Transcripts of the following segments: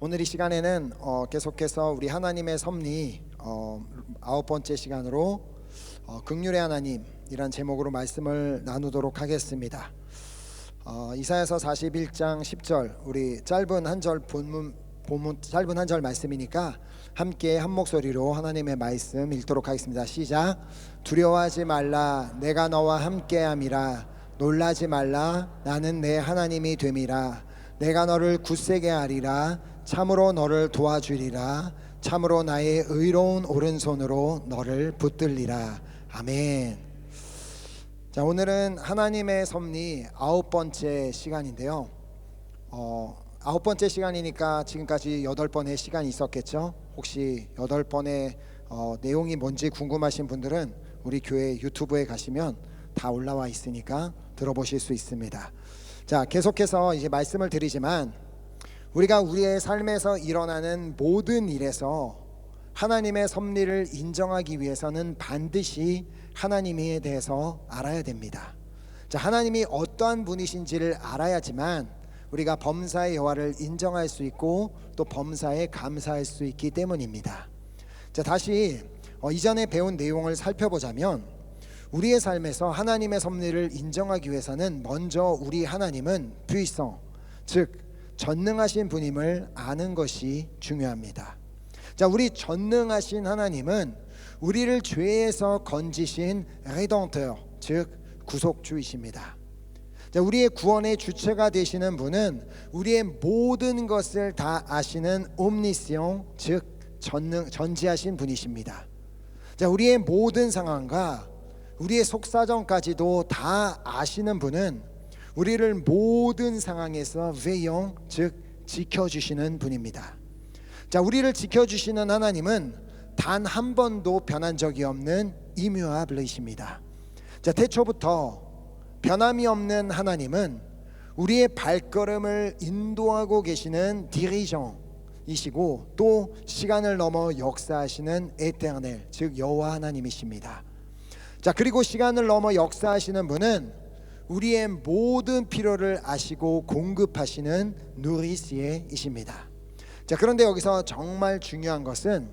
오늘 이 시간에는 계속해서 우리 하나님의 섭리 9번째 시간으로 긍휼의 하나님이란 제목으로 말씀을 나누도록 하겠습니다. 이사야서 41장 10절 우리 짧은 한 절 본문 짧은 한 절 말씀이니까 함께 한 목소리로 하나님의 말씀 읽도록 하겠습니다. 시작. 두려워하지 말라 내가 너와 함께함이라. 놀라지 말라 나는 내 하나님이 됨이라. 내가 너를 굳세게 하리라. 참으로 너를 도와주리라. 참으로 나의 의로운 오른손으로 너를 붙들리라. 아멘. 자, 오늘은 하나님의 섭리 9번째 시간인데요. 9번째 시간이니까 지금까지 8번의 시간이 있었겠죠. 혹시 8번의 내용이 뭔지 궁금하신 분들은 우리 교회 유튜브에 가시면 다 올라와 있으니까 들어보실 수 있습니다. 자, 계속해서 이제 말씀을 드리지만 우리가 우리의 삶에서 일어나는 모든 일에서 하나님의 섭리를 인정하기 위해서는 반드시 하나님에 대해서 알아야 됩니다. 자, 하나님이 어떠한 분이신지를 알아야지만 우리가 범사의 여호와를 인정할 수 있고 또 범사에 감사할 수 있기 때문입니다. 자, 다시 이전에 배운 내용을 살펴보자면 우리의 삶에서 하나님의 섭리를 인정하기 위해서는 먼저 우리 하나님은 puissant, 즉 전능하신 분임을 아는 것이 중요합니다. 자, 우리 전능하신 하나님은 우리를 죄에서 건지신 rédempteur, 즉 구속주이십니다. 자, 우리의 구원의 주체가 되시는 분은 우리의 모든 것을 다 아시는 omniscient, 즉 전지하신 분이십니다. 자, 우리의 모든 상황과 우리의 속사정까지도 다 아시는 분은 우리를 모든 상황에서 veillant, 즉 지켜주시는 분입니다. 자, 우리를 지켜주시는 하나님은 단 한 번도 변한 적이 없는 immuable이십니다. 자, 태초부터 변함이 없는 하나님은 우리의 발걸음을 인도하고 계시는 dirigeant이시고 또 시간을 넘어 역사하시는 éternel, 즉 여호와 하나님이십니다. 자, 그리고 시간을 넘어 역사하시는 분은 우리의 모든 필요를 아시고 공급하시는 누리시에이십니다. 자, 그런데 여기서 정말 중요한 것은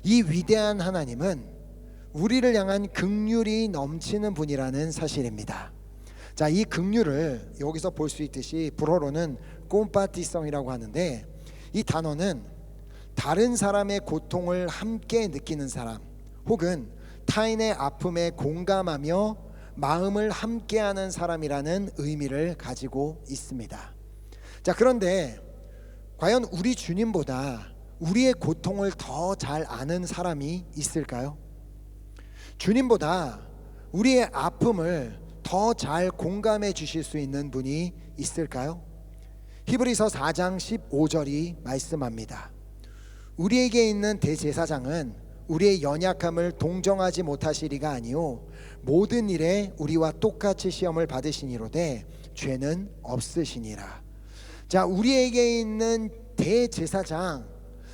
이 위대한 하나님은 우리를 향한 긍휼이 넘치는 분이라는 사실입니다. 자, 이 긍휼을 여기서 볼 수 있듯이 불어로는 꼼파티성이라고 하는데 이 단어는 다른 사람의 고통을 함께 느끼는 사람 혹은 타인의 아픔에 공감하며 마음을 함께하는 사람이라는 의미를 가지고 있습니다. 자, 그런데 과연 우리 주님보다 우리의 고통을 더 잘 아는 사람이 있을까요? 주님보다 우리의 아픔을 더 잘 공감해 주실 수 있는 분이 있을까요? 히브리서 4장 15절이 말씀합니다. 우리에게 있는 대제사장은 우리의 연약함을 동정하지 못하시리가 아니요 모든 일에 우리와 똑같이 시험을 받으시니로되 죄는 없으시니라. 자, 우리에게 있는 대제사장,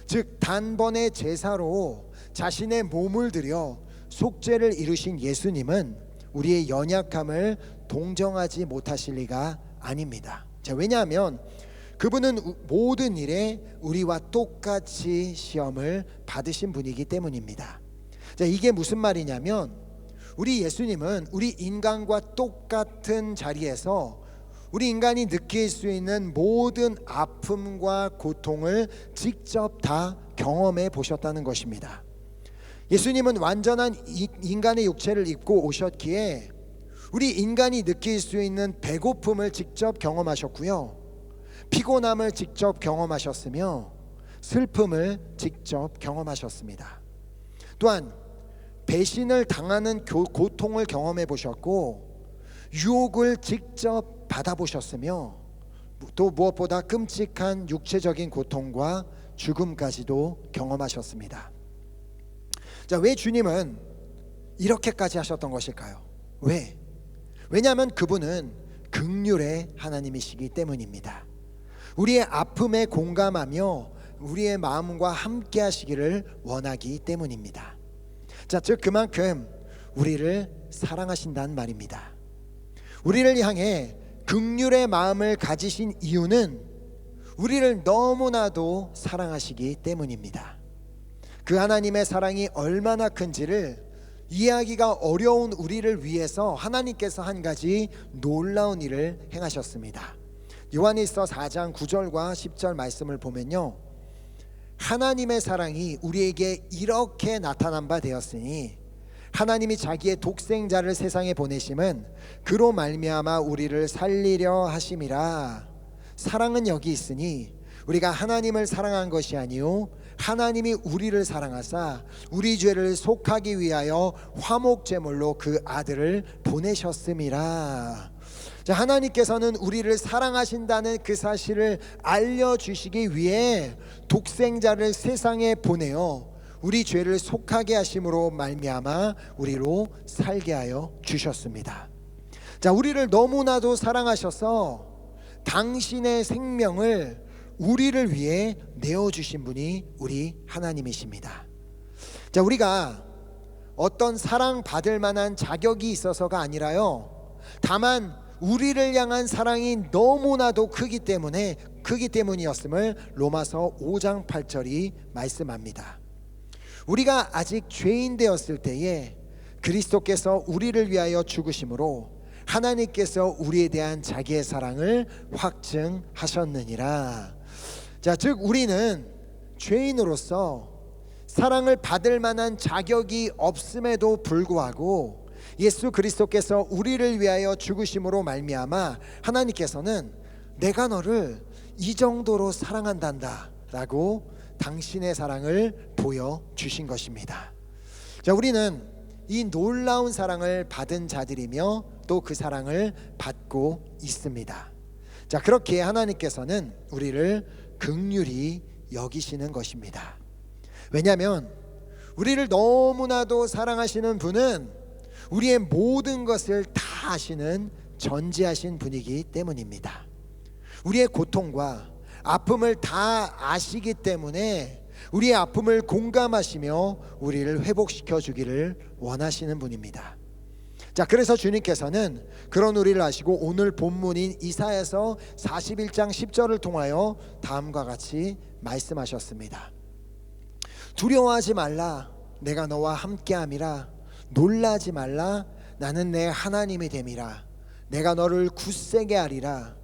즉 단번의 제사로 자신의 몸을 들여 속죄를 이루신 예수님은 우리의 연약함을 동정하지 못하실 리가 아닙니다. 자, 왜냐하면 그분은 모든 일에 우리와 똑같이 시험을 받으신 분이기 때문입니다. 자, 이게 무슨 말이냐면 우리 예수님은 우리 인간과 똑같은 자리에서 우리 인간이 느낄 수 있는 모든 아픔과 고통을 직접 다 경험해 보셨다는 것입니다. 예수님은 완전한 인간의 육체를 입고 오셨기에 우리 인간이 느낄 수 있는 배고픔을 직접 경험하셨고요, 피곤함을 직접 경험하셨으며 슬픔을 직접 경험하셨습니다. 또한 배신을 당하는 고통을 경험해 보셨고 유혹을 직접 받아보셨으며 또 무엇보다 끔찍한 육체적인 고통과 죽음까지도 경험하셨습니다. 자, 왜 주님은 이렇게까지 하셨던 것일까요? 왜냐하면 그분은 긍휼의 하나님이시기 때문입니다. 우리의 아픔에 공감하며 우리의 마음과 함께 하시기를 원하기 때문입니다. 자, 즉 그만큼 우리를 사랑하신다는 말입니다. 우리를 향해 긍휼의 마음을 가지신 이유는 우리를 너무나도 사랑하시기 때문입니다. 그 하나님의 사랑이 얼마나 큰지를 이해하기가 어려운 우리를 위해서 하나님께서 한 가지 놀라운 일을 행하셨습니다. 요한일서 4장 9절과 10절 말씀을 보면요, 하나님의 사랑이 우리에게 이렇게 나타난 바 되었으니 하나님이 자기의 독생자를 세상에 보내심은 그로 말미암아 우리를 살리려 하심이라. 사랑은 여기 있으니 우리가 하나님을 사랑한 것이 아니요 하나님이 우리를 사랑하사 우리 죄를 속하기 위하여 화목제물로 그 아들을 보내셨음이라. 자, 하나님께서는 우리를 사랑하신다는 그 사실을 알려주시기 위해 독생자를 세상에 보내어 우리 죄를 속하게 하심으로 말미암아 우리로 살게 하여 주셨습니다. 자, 우리를 너무나도 사랑하셔서 당신의 생명을 우리를 위해 내어주신 분이 우리 하나님이십니다. 자, 우리가 어떤 사랑받을 만한 자격이 있어서가 아니라요, 다만 우리를 향한 사랑이 너무나도 크기 때문이었음을 로마서 5장 8절이 말씀합니다. 우리가 아직 죄인 되었을 때에 그리스도께서 우리를 위하여 죽으심으로 하나님께서 우리에 대한 자기의 사랑을 확증하셨느니라. 자, 즉 우리는 죄인으로서 사랑을 받을 만한 자격이 없음에도 불구하고 예수 그리스도께서 우리를 위하여 죽으심으로 말미암아 하나님께서는 내가 너를 이 정도로 사랑한단다 라고 당신의 사랑을 보여주신 것입니다. 자, 우리는 이 놀라운 사랑을 받은 자들이며 또 그 사랑을 받고 있습니다. 자, 그렇게 하나님께서는 우리를 긍휼히 여기시는 것입니다. 왜냐하면 우리를 너무나도 사랑하시는 분은 우리의 모든 것을 다 아시는 전지하신 분이기 때문입니다. 우리의 고통과 아픔을 다 아시기 때문에 우리의 아픔을 공감하시며 우리를 회복시켜 주기를 원하시는 분입니다. 자, 그래서 주님께서는 그런 우리를 아시고 오늘 본문인 이사야서 41장 10절을 통하여 다음과 같이 말씀하셨습니다. 두려워하지 말라, 내가 너와 함께함이라. 놀라지 말라, 나는 내 하나님이 됨이라. 내가 너를 굳세게 하리라.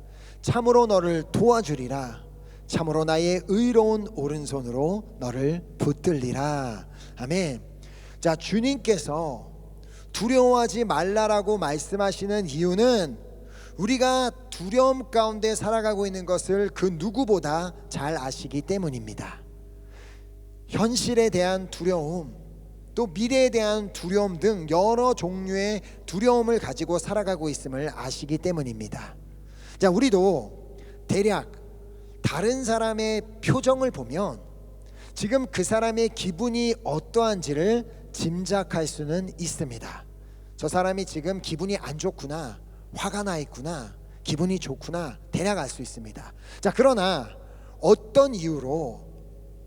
참으로 너를 도와주리라. 참으로 나의 의로운 오른손으로 너를 붙들리라. 아멘. 자, 주님께서 두려워하지 말라라고 말씀하시는 이유는 우리가 두려움 가운데 살아가고 있는 것을 그 누구보다 잘 아시기 때문입니다. 현실에 대한 두려움, 또 미래에 대한 두려움 등 여러 종류의 두려움을 가지고 살아가고 있음을 아시기 때문입니다. 자, 우리도 대략 다른 사람의 표정을 보면 지금 그 사람의 기분이 어떠한지를 짐작할 수는 있습니다. 저 사람이 지금 기분이 안 좋구나, 화가 나 있구나, 기분이 좋구나, 대략 알 수 있습니다. 자, 그러나 어떤 이유로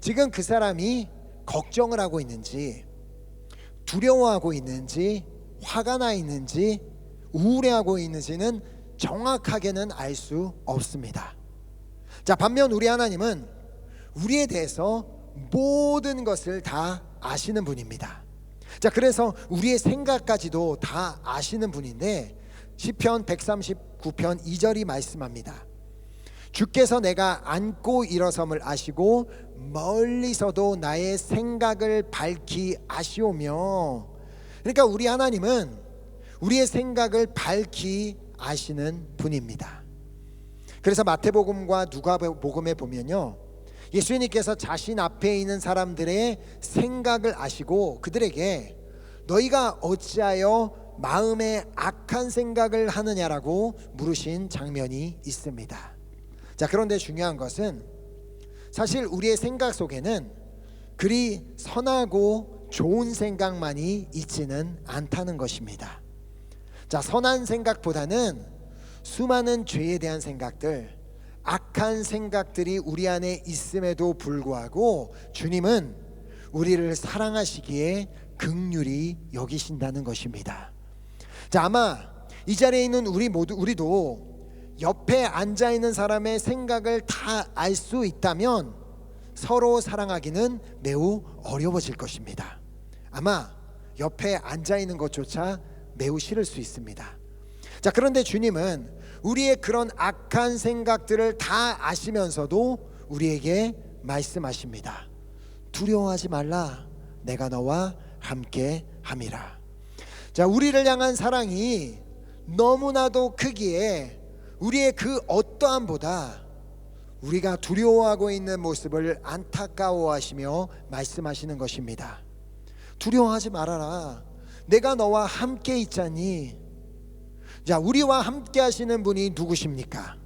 지금 그 사람이 걱정을 하고 있는지, 두려워하고 있는지, 화가 나 있는지, 우울해하고 있는지는 정확하게는 알 수 없습니다. 자, 반면 우리 하나님은 우리에 대해서 모든 것을 다 아시는 분입니다. 자, 그래서 우리의 생각까지도 다 아시는 분인데 시편 139편 2절이 말씀합니다. 주께서 내가 앉고 일어섬을 아시고 멀리서도 나의 생각을 밝히 아시오며. 그러니까 우리 하나님은 우리의 생각을 밝히 아시는 분입니다. 그래서 마태복음과 누가복음에 보면요, 예수님께서 자신 앞에 있는 사람들의 생각을 아시고 그들에게 너희가 어찌하여 마음에 악한 생각을 하느냐라고 물으신 장면이 있습니다. 자, 그런데 중요한 것은 사실 우리의 생각 속에는 그리 선하고 좋은 생각만이 있지는 않다는 것입니다. 자, 선한 생각보다는 수많은 죄에 대한 생각들, 악한 생각들이 우리 안에 있음에도 불구하고 주님은 우리를 사랑하시기에 긍휼히 여기신다는 것입니다. 자, 아마 이 자리에 있는 우리도 옆에 앉아 있는 사람의 생각을 다 알 수 있다면 서로 사랑하기는 매우 어려워질 것입니다. 아마 옆에 앉아 있는 것조차 매우 싫을 수 있습니다. 자, 그런데 주님은 우리의 그런 악한 생각들을 다 아시면서도 우리에게 말씀하십니다. 두려워하지 말라. 내가 너와 함께 함이라. 자, 우리를 향한 사랑이 너무나도 크기에 우리의 그 어떠함보다 우리가 두려워하고 있는 모습을 안타까워하시며 말씀하시는 것입니다. 두려워하지 말아라. 내가 너와 함께 있자니. 자, 우리와 함께 하시는 분이 누구십니까?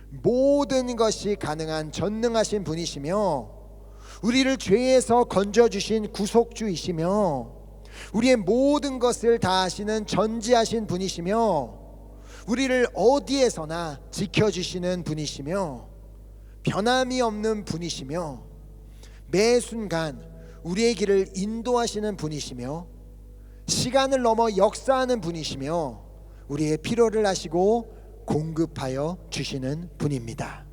모든 것이 가능한 전능하신 분이시며 우리를 죄에서 건져주신 구속주이시며 우리의 모든 것을 다 아시는 전지하신 분이시며 우리를 어디에서나 지켜주시는 분이시며 변함이 없는 분이시며 매 순간 우리의 길을 인도하시는 분이시며 시간을 넘어 역사하는 분이시며 우리의 필요를 아시고 공급하여 주시는 분입니다.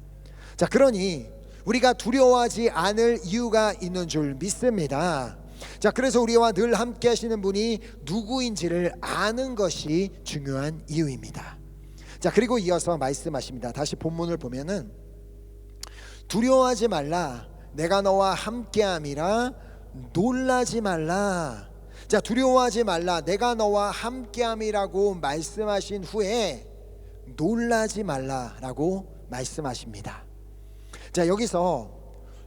자, 그러니 우리가 두려워하지 않을 이유가 있는 줄 믿습니다. 자, 그래서 우리와 늘 함께 하시는 분이 누구인지를 아는 것이 중요한 이유입니다. 자, 그리고 이어서 말씀하십니다. 다시 본문을 보면은 두려워하지 말라. 내가 너와 함께함이라. 놀라지 말라. 자, 두려워하지 말라. 내가 너와 함께함이라고 말씀하신 후에 놀라지 말라라고 말씀하십니다. 자, 여기서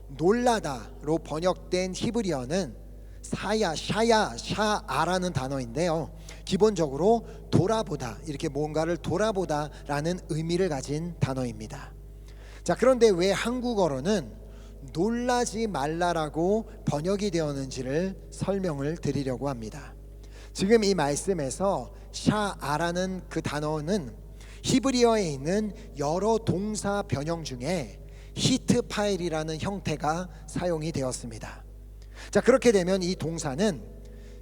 놀라다로 번역된 히브리어는 사야, 샤야, 샤아라는 단어인데요, 기본적으로 돌아보다, 이렇게 뭔가를 돌아보다라는 의미를 가진 단어입니다. 자, 그런데 왜 한국어로는 놀라지 말라라고 번역이 되었는지를 설명을 드리려고 합니다. 지금 이 말씀에서 샤아라는 그 단어는 히브리어에 있는 여러 동사 변형 중에 히트 파일이라는 형태가 사용이 되었습니다. 자, 그렇게 되면 이 동사는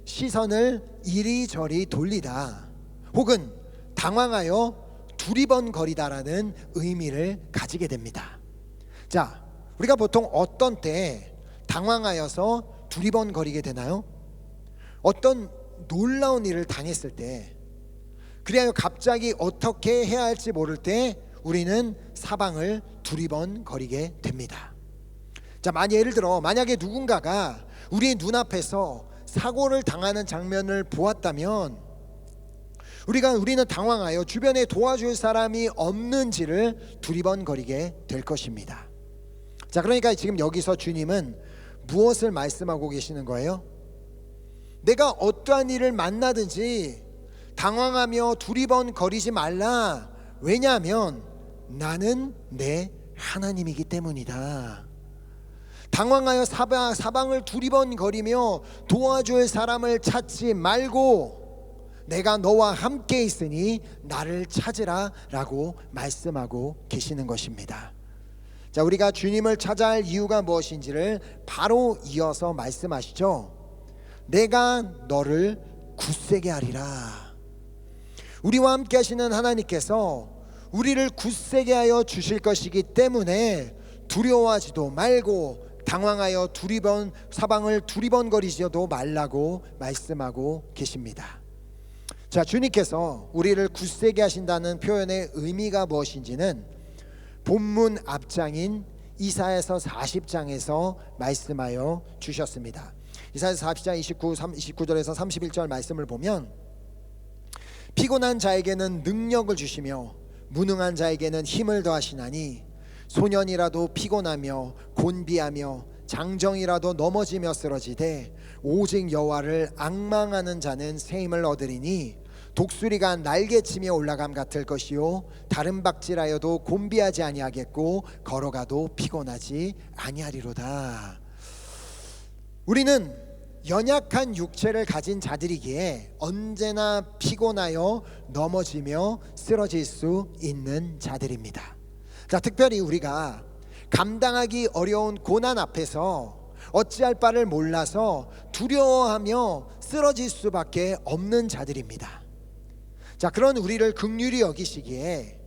시선을 이리저리 돌리다 혹은 당황하여 두리번거리다라는 의미를 가지게 됩니다. 자, 우리가 보통 어떤 때 당황하여서 두리번거리게 되나요? 어떤 놀라운 일을 당했을 때, 그래야 갑자기 어떻게 해야 할지 모를 때 우리는 사방을 두리번거리게 됩니다. 자, 예를 들어 만약에 누군가가 우리의 눈앞에서 사고를 당하는 장면을 보았다면 우리는 당황하여 주변에 도와줄 사람이 없는지를 두리번거리게 될 것입니다. 자, 그러니까 지금 여기서 주님은 무엇을 말씀하고 계시는 거예요? 내가 어떠한 일을 만나든지 당황하며 두리번거리지 말라. 왜냐하면 나는 내 하나님이기 때문이다. 당황하여 사방을 두리번거리며 도와줄 사람을 찾지 말고 내가 너와 함께 있으니 나를 찾으라 라고 말씀하고 계시는 것입니다. 자, 우리가 주님을 찾아야 할 이유가 무엇인지를 바로 이어서 말씀하시죠. 내가 너를 굳세게 하리라. 우리와 함께 하시는 하나님께서 우리를 굳세게 하여 주실 것이기 때문에 두려워하지도 말고 당황하여 사방을 두리번거리지도 말라고 말씀하고 계십니다. 자, 주님께서 우리를 굳세게 하신다는 표현의 의미가 무엇인지는 본문 앞장인 이사야서 40장에서 말씀하여 주셨습니다. 이사야서 40장 29절에서 31절 말씀을 보면 피곤한 자에게는 능력을 주시며 무능한 자에게는 힘을 더하시나니 소년이라도 피곤하며 곤비하며 장정이라도 넘어지며 쓰러지되 오직 여호와를 앙망하는 자는 새 힘을 얻으리니 독수리가 날개치며 올라감 같을 것이요 다른 박질하여도 곤비하지 아니하겠고 걸어가도 피곤하지 아니하리로다. 우리는 연약한 육체를 가진 자들이기에 언제나 피곤하여 넘어지며 쓰러질 수 있는 자들입니다. 자, 특별히 우리가 감당하기 어려운 고난 앞에서 어찌할 바를 몰라서 두려워하며 쓰러질 수밖에 없는 자들입니다. 자, 그런 우리를 긍휼히 여기시기에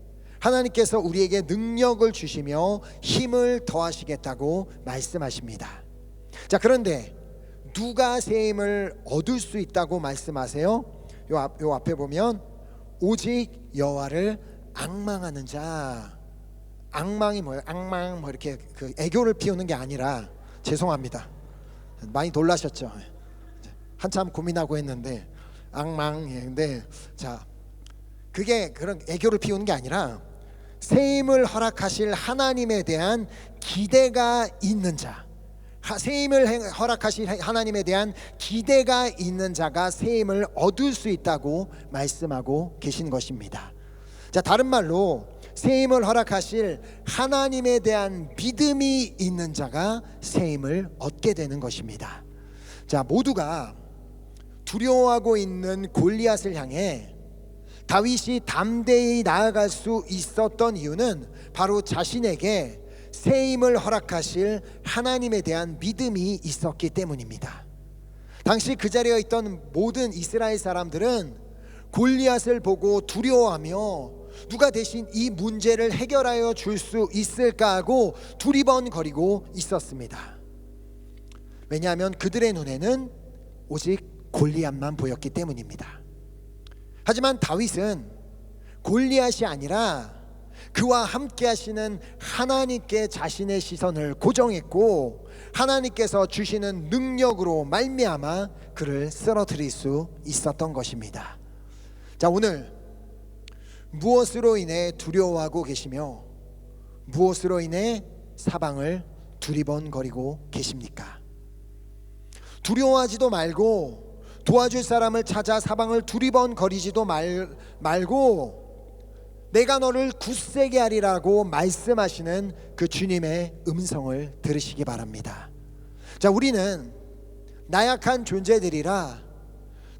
하나님께서 우리에게 능력을 주시며 힘을 더하시겠다고 말씀하십니다. 자, 그런데 누가 새 힘을 얻을 수 있다고 말씀하세요? 요 앞에 보면 오직 여호와를 앙망하는 자. 앙망이 뭐예요? 앙망 뭐 이렇게 그 애교를 피우는 게 아니라, 죄송합니다. 많이 놀라셨죠? 한참 고민하고 했는데 앙망인데, 자, 그게 그런 애교를 피우는 게 아니라 새 힘을 허락하실 하나님에 대한 기대가 있는 자, 새 힘을 허락하실 하나님에 대한 기대가 있는 자가 새 힘을 얻을 수 있다고 말씀하고 계신 것입니다. 자, 다른 말로 새 힘을 허락하실 하나님에 대한 믿음이 있는 자가 새 힘을 얻게 되는 것입니다. 자, 모두가 두려워하고 있는 골리앗을 향해 다윗이 담대히 나아갈 수 있었던 이유는 바로 자신에게 새 힘을 허락하실 하나님에 대한 믿음이 있었기 때문입니다. 당시 그 자리에 있던 모든 이스라엘 사람들은 골리앗을 보고 두려워하며 누가 대신 이 문제를 해결하여 줄 수 있을까 하고 두리번거리고 있었습니다. 왜냐하면 그들의 눈에는 오직 골리앗만 보였기 때문입니다. 하지만 다윗은 골리앗이 아니라 그와 함께 하시는 하나님께 자신의 시선을 고정했고, 하나님께서 주시는 능력으로 말미암아 그를 쓰러뜨릴 수 있었던 것입니다. 자, 오늘 무엇으로 인해 두려워하고 계시며 무엇으로 인해 사방을 두리번거리고 계십니까? 두려워하지도 말고 도와줄 사람을 찾아 사방을 두리번거리지도 말고 내가 너를 굳세게 하리라고 말씀하시는 그 주님의 음성을 들으시기 바랍니다. 자, 우리는 나약한 존재들이라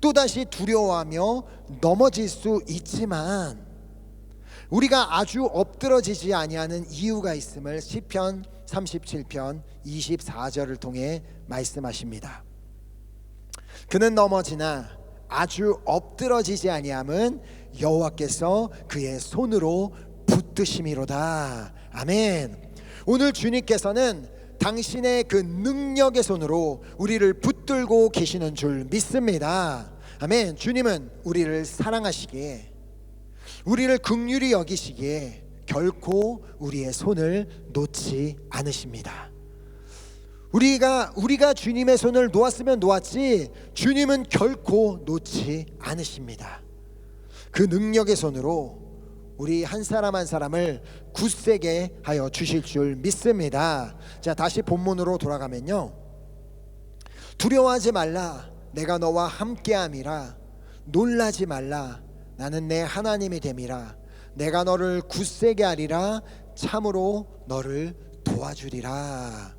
또다시 두려워하며 넘어질 수 있지만 우리가 아주 엎드러지지 아니하는 이유가 있음을 시편 37편 24절을 통해 말씀하십니다. 그는 넘어지나 아주 엎드러지지 아니함은 여호와께서 그의 손으로 붙드심이로다. 아멘. 오늘 주님께서는 당신의 그 능력의 손으로 우리를 붙들고 계시는 줄 믿습니다. 아멘. 주님은 우리를 사랑하시기에, 우리를 긍휼히 여기시기에 결코 우리의 손을 놓지 않으십니다. 우리가 주님의 손을 놓았으면 놓았지 주님은 결코 놓지 않으십니다. 그 능력의 손으로 우리 한 사람 한 사람을 굳세게 하여 주실 줄 믿습니다. 자, 다시 본문으로 돌아가면요, 두려워하지 말라, 내가 너와 함께함이라. 놀라지 말라, 나는 내 하나님이 됨이라. 내가 너를 굳세게 하리라. 참으로 너를 도와주리라.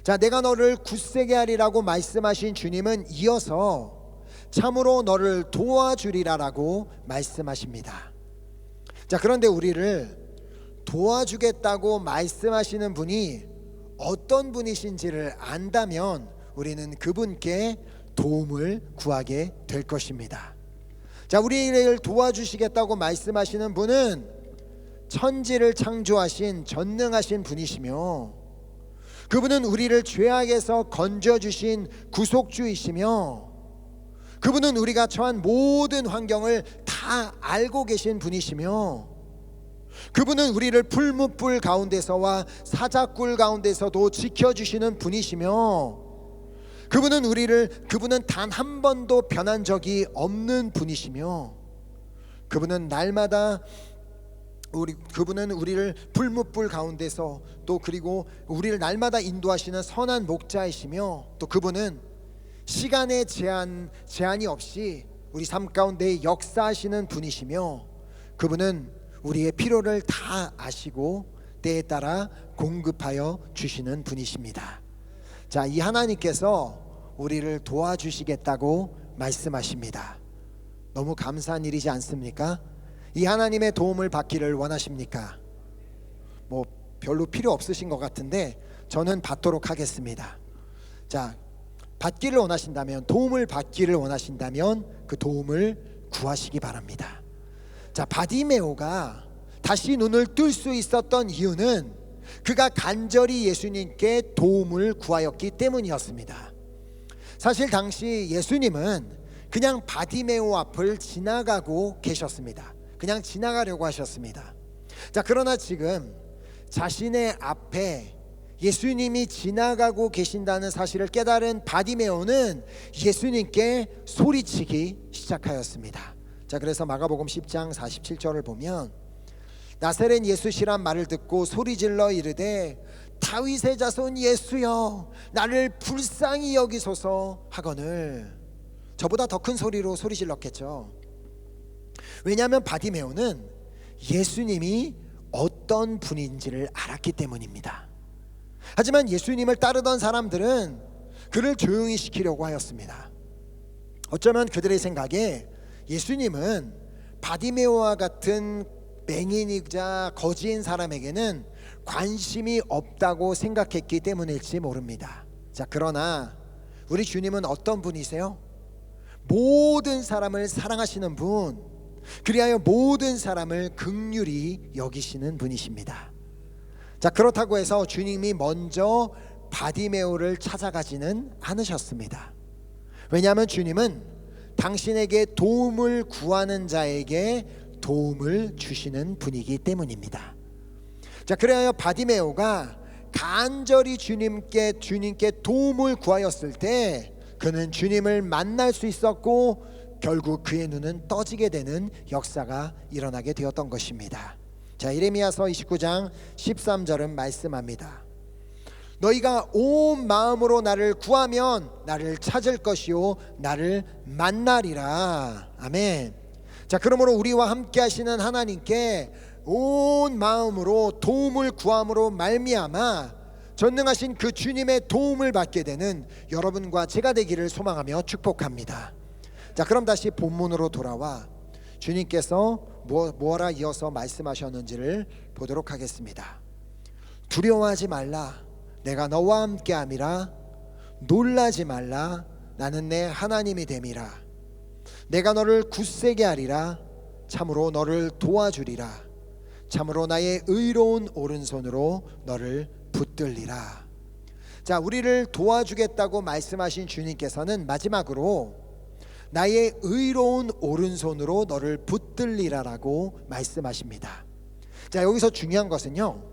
자, 내가 너를 굳세게 하리라고 말씀하신 주님은 이어서 참으로 너를 도와주리라라고 말씀하십니다. 자, 그런데 우리를 도와주겠다고 말씀하시는 분이 어떤 분이신지를 안다면 우리는 그분께 도움을 구하게 될 것입니다. 자, 우리를 도와주시겠다고 말씀하시는 분은 천지를 창조하신 전능하신 분이시며, 그분은 우리를 죄악에서 건져주신 구속주이시며, 그분은 우리가 처한 모든 환경을 다 알고 계신 분이시며, 그분은 우리를 풀무불 가운데서와 사자굴 가운데서도 지켜주시는 분이시며, 그분은 단 한 번도 변한 적이 없는 분이시며, 그분은 우리를 풀무불 가운데서 또 그리고 우리를 날마다 인도하시는 선한 목자이시며, 또 그분은 시간의 제한이 없이 우리 삶 가운데 역사하시는 분이시며, 그분은 우리의 필요를 다 아시고 때에 따라 공급하여 주시는 분이십니다. 자, 이 하나님께서 우리를 도와주시겠다고 말씀하십니다. 너무 감사한 일이지 않습니까? 이 하나님의 도움을 받기를 원하십니까? 뭐 별로 필요 없으신 것 같은데 저는 받도록 하겠습니다. 자, 받기를 원하신다면, 도움을 받기를 원하신다면 그 도움을 구하시기 바랍니다. 자, 바디메오가 다시 눈을 뜰 수 있었던 이유는 그가 간절히 예수님께 도움을 구하였기 때문이었습니다. 사실 당시 예수님은 그냥 바디메오 앞을 지나가고 계셨습니다. 그냥 지나가려고 하셨습니다. 자, 그러나 지금 자신의 앞에 예수님이 지나가고 계신다는 사실을 깨달은 바디메오는 예수님께 소리치기 시작하였습니다. 자, 그래서 마가복음 10장 47절을 보면 나사렛 예수시란 말을 듣고 소리질러 이르되 다윗의 자손 예수여 나를 불쌍히 여기소서 하거늘. 저보다 더 큰 소리로 소리질렀겠죠. 왜냐하면 바디메오는 예수님이 어떤 분인지를 알았기 때문입니다. 하지만 예수님을 따르던 사람들은 그를 조용히 시키려고 하였습니다. 어쩌면 그들의 생각에 예수님은 바디메오와 같은 맹인이자 거지인 사람에게는 관심이 없다고 생각했기 때문일지 모릅니다. 자, 그러나 우리 주님은 어떤 분이세요? 모든 사람을 사랑하시는 분, 그리하여 모든 사람을 긍휼히 여기시는 분이십니다. 자, 그렇다고 해서 주님이 먼저 바디메오를 찾아가지는 않으셨습니다. 왜냐하면 주님은 당신에게 도움을 구하는 자에게 도움을 주시는 분이기 때문입니다. 자, 그래야 바디메오가 간절히 주님께 도움을 구하였을 때 그는 주님을 만날 수 있었고 결국 그의 눈은 떠지게 되는 역사가 일어나게 되었던 것입니다. 자, 예레미야서 29장 13절은 말씀합니다. 너희가 온 마음으로 나를 구하면 나를 찾을 것이요 나를 만나리라. 아멘. 자, 그러므로 우리와 함께 하시는 하나님께 온 마음으로 도움을 구함으로 말미암아 전능하신 그 주님의 도움을 받게 되는 여러분과 제가 되기를 소망하며 축복합니다. 자, 그럼 다시 본문으로 돌아와 주님께서 뭐라 이어서 말씀하셨는지를 보도록 하겠습니다. 두려워하지 말라 내가 너와 함께함이라. 놀라지 말라 나는 내 하나님이 됨이라. 내가 너를 굳세게 하리라. 참으로 너를 도와주리라. 참으로 나의 의로운 오른손으로 너를 붙들리라. 자, 우리를 도와주겠다고 말씀하신 주님께서는 마지막으로 나의 의로운 오른손으로 너를 붙들리라라고 말씀하십니다. 자, 여기서 중요한 것은요,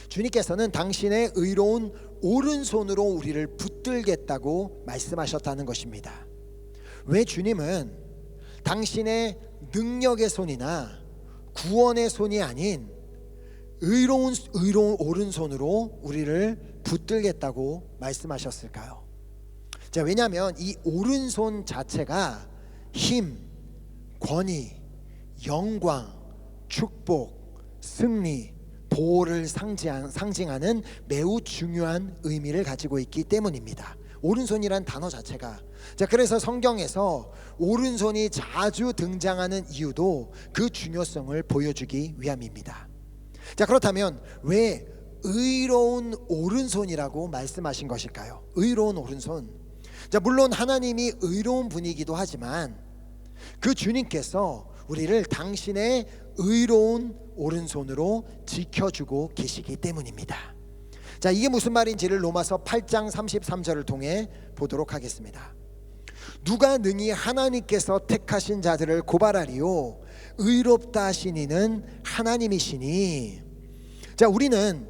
주님께서는 당신의 의로운 오른손으로 우리를 붙들겠다고 말씀하셨다는 것입니다. 왜 주님은 당신의 능력의 손이나 구원의 손이 아닌 의로운 오른손으로 우리를 붙들겠다고 말씀하셨을까요? 자, 왜냐하면 이 오른손 자체가 힘, 권위, 영광, 축복, 승리, 보호를 상징하는 매우 중요한 의미를 가지고 있기 때문입니다. 오른손이란 단어 자체가. 자, 그래서 성경에서 오른손이 자주 등장하는 이유도 그 중요성을 보여주기 위함입니다. 자, 그렇다면 왜 의로운 오른손이라고 말씀하신 것일까요? 의로운 오른손. 자, 물론 하나님이 의로운 분이기도 하지만 그 주님께서 우리를 당신의 의로운 오른손으로 지켜주고 계시기 때문입니다. 자, 이게 무슨 말인지를 로마서 8장 33절을 통해 보도록 하겠습니다. 누가 능히 하나님께서 택하신 자들을 고발하리요 의롭다 하신 이는 하나님이시니. 자, 우리는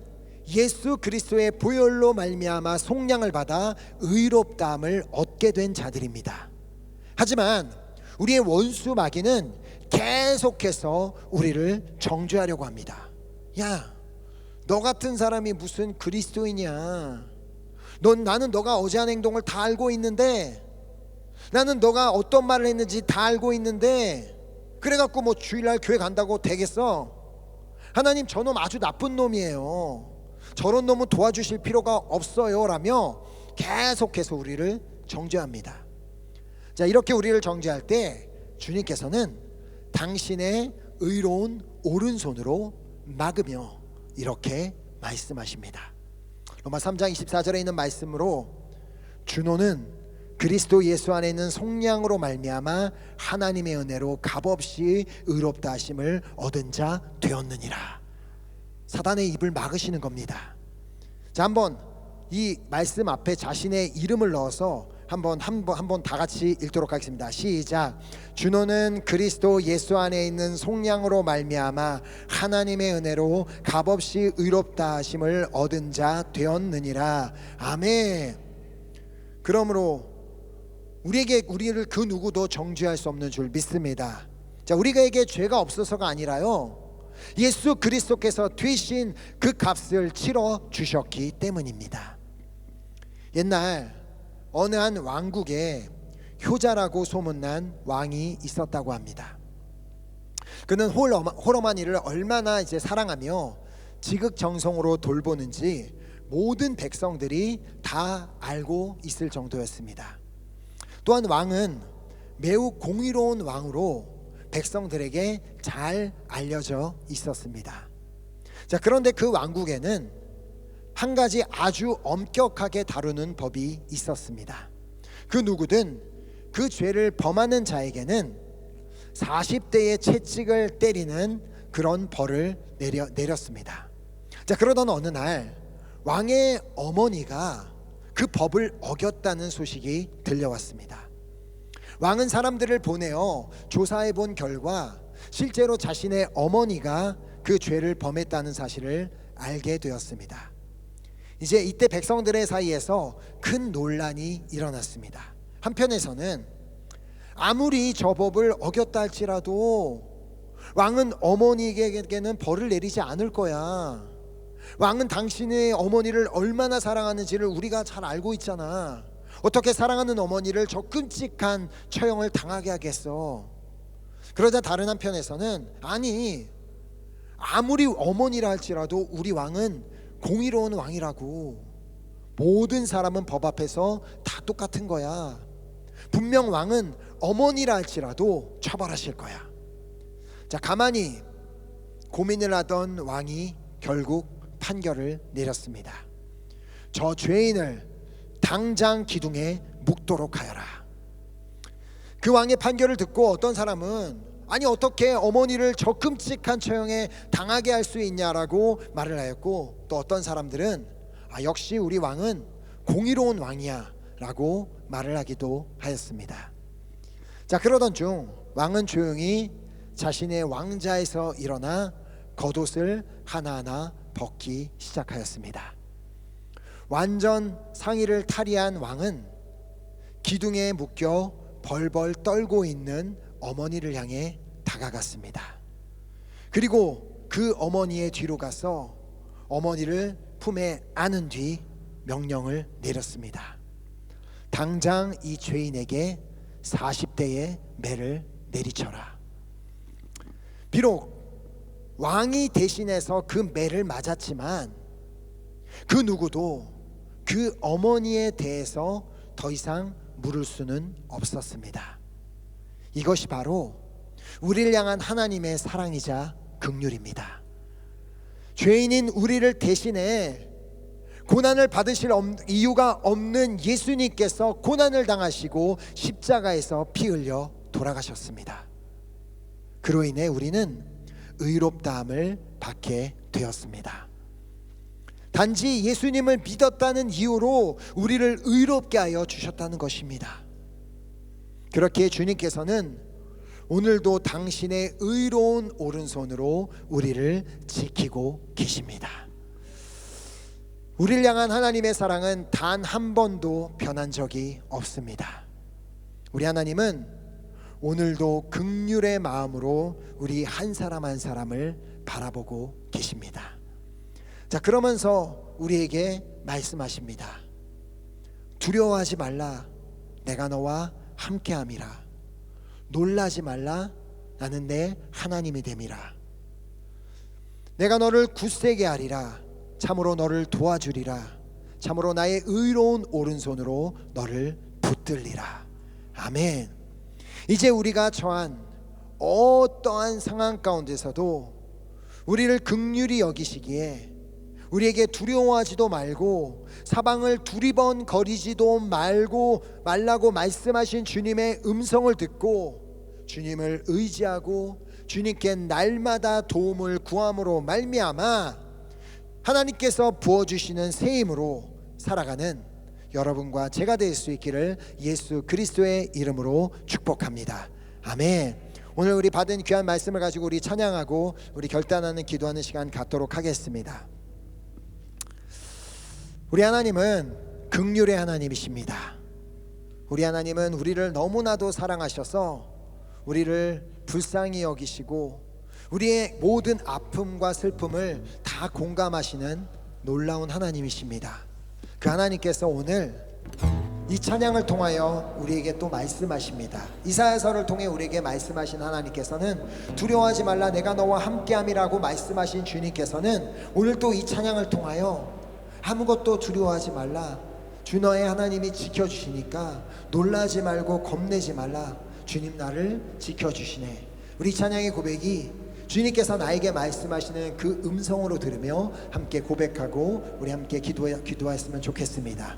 예수 그리스도의 보혈로 말미암아 속량을 받아 의롭다함을 얻게 된 자들입니다. 하지만 우리의 원수 마귀는 계속해서 우리를 정죄하려고 합니다. 야, 너 같은 사람이 무슨 그리스도이냐? 나는 너가 어제 한 행동을 다 알고 있는데, 나는 너가 어떤 말을 했는지 다 알고 있는데, 그래갖고 뭐 주일날 교회 간다고 되겠어? 하나님, 저놈 아주 나쁜 놈이에요. 저런 놈은 도와주실 필요가 없어요 라며 계속해서 우리를 정죄합니다. 자, 이렇게 우리를 정죄할 때 주님께서는 당신의 의로운 오른손으로 막으며 이렇게 말씀하십니다. 로마 3장 24절에 있는 말씀으로 주노는 그리스도 예수 안에 있는 속량으로 말미암아 하나님의 은혜로 값없이 의롭다 하심을 얻은 자 되었느니라. 사단의 입을 막으시는 겁니다. 자, 한번 이 말씀 앞에 자신의 이름을 넣어서 한번 다 같이 읽도록 하겠습니다. 시작. 주노는 그리스도 예수 안에 있는 속량으로 말미암아 하나님의 은혜로 값없이 의롭다 하심을 얻은 자 되었느니라. 아멘. 그러므로 우리를 그 누구도 정죄할 수 없는 줄 믿습니다. 자, 우리에게 죄가 없어서가 아니라요, 예수 그리스도께서 되신 그 값을 치러 주셨기 때문입니다. 옛날 어느 한 왕국에 효자라고 소문난 왕이 있었다고 합니다. 그는 홀어머니를 얼마나 사랑하며 지극정성으로 돌보는지 모든 백성들이 다 알고 있을 정도였습니다. 또한 왕은 매우 공의로운 왕으로 백성들에게 잘 알려져 있었습니다. 자, 그런데 그 왕국에는 한 가지 아주 엄격하게 다루는 법이 있었습니다. 그 누구든 그 죄를 범하는 자에게는 40대의 채찍을 때리는 그런 벌을 내렸습니다. 자, 그러던 어느 날 왕의 어머니가 그 법을 어겼다는 소식이 들려왔습니다. 왕은 사람들을 보내어 조사해 본 결과 실제로 자신의 어머니가 그 죄를 범했다는 사실을 알게 되었습니다. 이제 이때 백성들의 사이에서 큰 논란이 일어났습니다. 한편에서는 아무리 저 법을 어겼다 할지라도 왕은 어머니에게는 벌을 내리지 않을 거야. 왕은 당신의 어머니를 얼마나 사랑하는지를 우리가 잘 알고 있잖아. 어떻게 사랑하는 어머니를 저 끔찍한 처형을 당하게 하겠어. 그러자 다른 한편에서는 아니, 아무리 어머니라 할지라도 우리 왕은 공의로운 왕이라고. 모든 사람은 법 앞에서 다 똑같은 거야. 분명 왕은 어머니라 할지라도 처벌하실 거야. 자, 가만히 고민을 하던 왕이 결국 판결을 내렸습니다. 저 죄인을 당장 기둥에 묶도록 하여라. 그 왕의 판결을 듣고 어떤 사람은 아니, 어떻게 어머니를 저 끔찍한 처형에 당하게 할 수 있냐라고 말을 하였고, 또 어떤 사람들은 역시 우리 왕은 공의로운 왕이야 라고 말을 하기도 하였습니다. 자, 그러던 중 왕은 조용히 자신의 왕자에서 일어나 겉옷을 하나하나 벗기 시작하였습니다. 완전 상의를 탈의한 왕은 기둥에 묶여 벌벌 떨고 있는 어머니를 향해 다가갔습니다. 그리고 그 어머니의 뒤로 가서 어머니를 품에 안은 뒤 명령을 내렸습니다. 당장 이 죄인에게 40대의 매를 내리쳐라. 비록 왕이 대신해서 그 매를 맞았지만 그 누구도 그 어머니에 대해서 더 이상 물을 수는 없었습니다. 이것이 바로 우리를 향한 하나님의 사랑이자 긍휼입니다. 죄인인 우리를 대신해 고난을 받으실 이유가 없는 예수님께서 고난을 당하시고 십자가에서 피 흘려 돌아가셨습니다. 그로 인해 우리는 의롭다함을 받게 되었습니다. 단지 예수님을 믿었다는 이유로 우리를 의롭게 하여 주셨다는 것입니다. 그렇게 주님께서는 오늘도 당신의 의로운 오른손으로 우리를 지키고 계십니다. 우리를 향한 하나님의 사랑은 단 한 번도 변한 적이 없습니다. 우리 하나님은 오늘도 긍휼의 마음으로 우리 한 사람 한 사람을 바라보고 계십니다. 자, 그러면서 우리에게 말씀하십니다. 두려워하지 말라. 내가 너와 함께함이라. 놀라지 말라. 나는 내 하나님이 됨이라. 내가 너를 굳세게 하리라. 참으로 너를 도와주리라. 참으로 나의 의로운 오른손으로 너를 붙들리라. 아멘. 이제 우리가 처한 어떠한 상황 가운데서도 우리를 긍휼히 여기시기에 우리에게 두려워하지도 말고 사방을 두리번거리지도 말라고 말씀하신 주님의 음성을 듣고 주님을 의지하고 주님께 날마다 도움을 구함으로 말미암아 하나님께서 부어주시는 새 힘으로 살아가는 여러분과 제가 될 수 있기를 예수 그리스도의 이름으로 축복합니다. 아멘. 오늘 우리 받은 귀한 말씀을 가지고 우리 찬양하고 우리 결단하는 기도하는 시간 갖도록 하겠습니다. 우리 하나님은 긍휼의 하나님이십니다. 우리 하나님은 우리를 너무나도 사랑하셔서 우리를 불쌍히 여기시고 우리의 모든 아픔과 슬픔을 다 공감하시는 놀라운 하나님이십니다. 그 하나님께서 오늘 이 찬양을 통하여 우리에게 또 말씀하십니다. 이사야서를 통해 우리에게 말씀하신 하나님께서는 두려워하지 말라 내가 너와 함께함이라고 말씀하신 주님께서는 오늘 또 이 찬양을 통하여 아무것도 두려워하지 말라, 주 너의 하나님이 지켜주시니까 놀라지 말고 겁내지 말라, 주님 나를 지켜주시네. 우리 찬양의 고백이 주님께서 나에게 말씀하시는 그 음성으로 들으며 함께 고백하고 우리 함께 기도했으면 좋겠습니다.